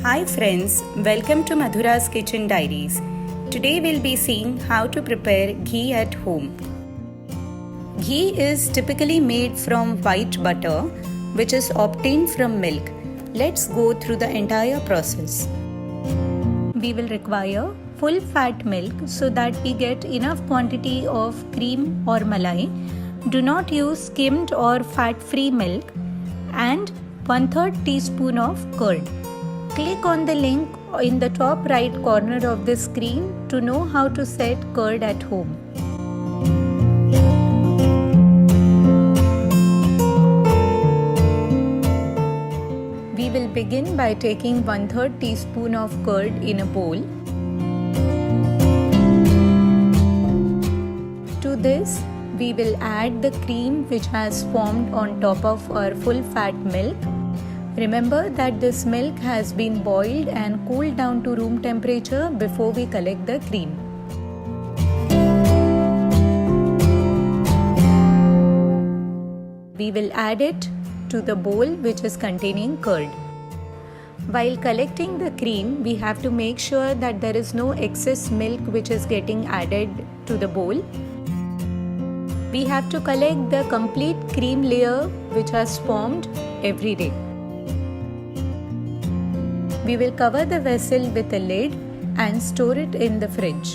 Hi friends, welcome to Madhura's Kitchen Diaries. Today we'll be seeing how to prepare ghee at home. Ghee is typically made from white butter, which is obtained from milk. Let's go through the entire process. We will require full fat milk so that we get enough quantity of cream or malai. Do not use skimmed or fat-free milk, and 1/3 teaspoon of curd. Click on the link in the top right corner of the screen to know how to set curd at home. We will begin by taking 1/3 teaspoon of curd in a bowl. To this, we will add the cream which has formed on top of our full fat milk. Remember that this milk has been boiled and cooled down to room temperature before we collect the cream. We will add it to the bowl which is containing curd. While collecting the cream, we have to make sure that there is no excess milk which is getting added to the bowl. We have to collect the complete cream layer which has formed every day. We will cover the vessel with a lid and store it in the fridge.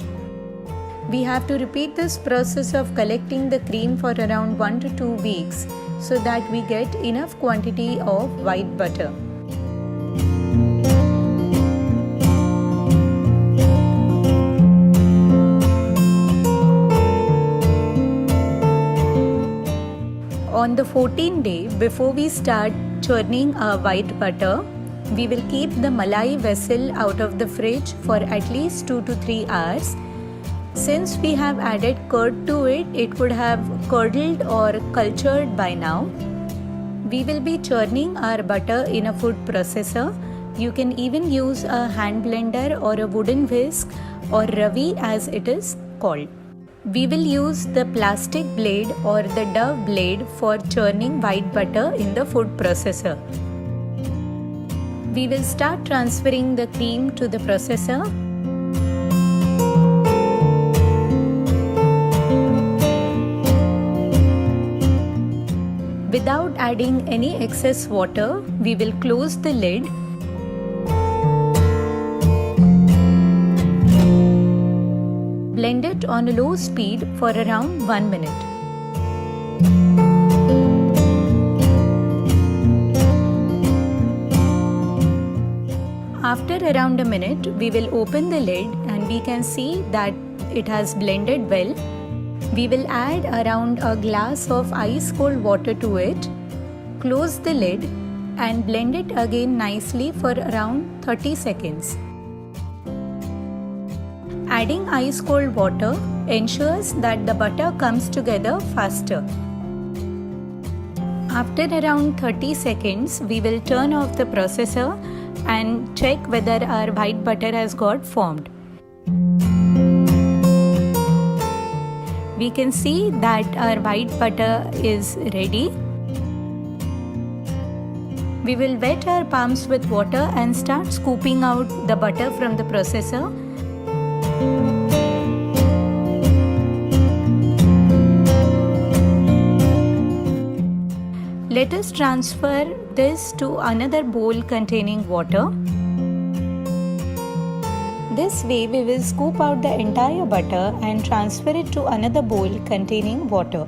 We have to repeat this process of collecting the cream for around 1 to 2 weeks so that we get enough quantity of white butter. On the 14th day, before we start churning our white butter, we will keep the malai vessel out of the fridge for at least 2 to 3 hours. Since we have added curd to it, it would have curdled or cultured by now. We will be churning our butter in a food processor. You can even use a hand blender or a wooden whisk or ravi as it is called. We will use the plastic blade or the dove blade for churning white butter in the food processor. We will start transferring the cream to the processor. Without adding any excess water, we will close the lid. Blend it on a low speed for around 1 minute. After around a minute, we will open the lid and we can see that it has blended well. We will add around a glass of ice cold water to it, close the lid and blend it again nicely for around 30 seconds. Adding ice cold water ensures that the butter comes together faster. After around 30 seconds, we will turn off the processor and check whether our white butter has got formed. We can see that our white butter is ready. We will wet our palms with water and start scooping out the butter from the processor. Let us transfer this to another bowl containing water. This way we will scoop out the entire butter and transfer it to another bowl containing water.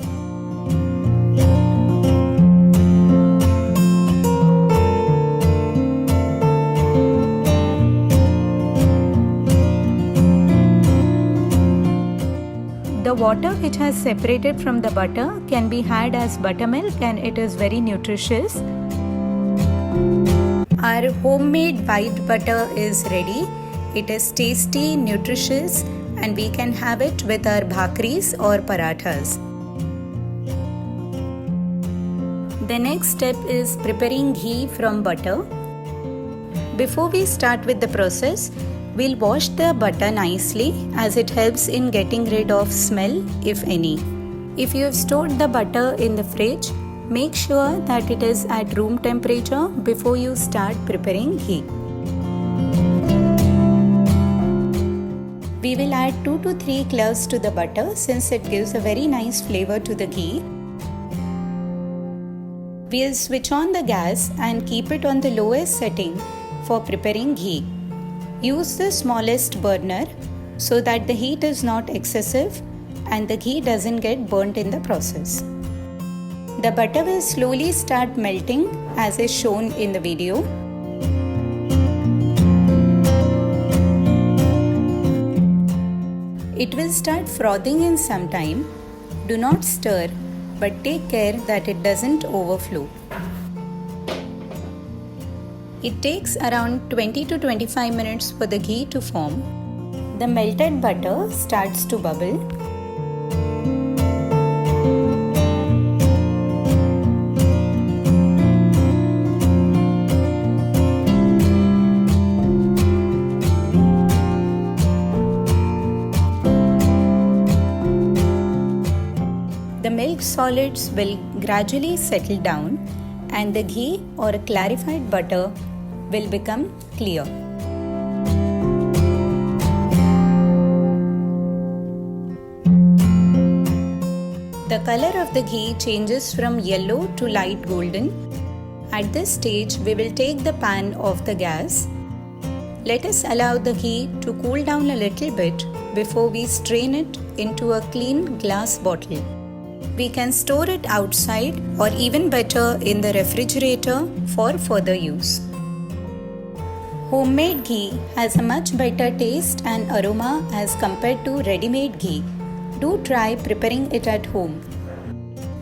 The water which has separated from the butter can be had as buttermilk and it is very nutritious. Our homemade white butter is ready. It is tasty, nutritious and we can have it with our bhakris or parathas. The next step is preparing ghee from butter. Before we start with the process, we'll wash the butter nicely as it helps in getting rid of smell if any. If you have stored the butter in the fridge, Make sure that it is at room temperature before you start preparing ghee. We will add 2 to 3 cloves to the butter since it gives a very nice flavor to the ghee. We'll switch on the gas and keep it on the lowest setting for preparing ghee. Use the smallest burner so that the heat is not excessive and the ghee doesn't get burnt in the process. The butter will slowly start melting as is shown in the video. It will start frothing in some time. Do not stir, but take care that it doesn't overflow. It takes around 20 to 25 minutes for the ghee to form. The melted butter starts to bubble. The milk solids will gradually settle down and the ghee or clarified butter will become clear. The color of the ghee changes from yellow to light golden. At this stage, we will take the pan off the gas. Let us allow the ghee to cool down a little bit before we strain it into a clean glass bottle. We can store it outside or even better in the refrigerator for further use. Homemade ghee has a much better taste and aroma as compared to ready-made ghee. Do try preparing it at home.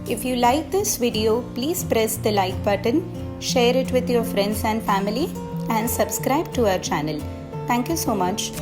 If you like this video, please press the like button, share it with your friends and family, and subscribe to our channel. Thank you so much.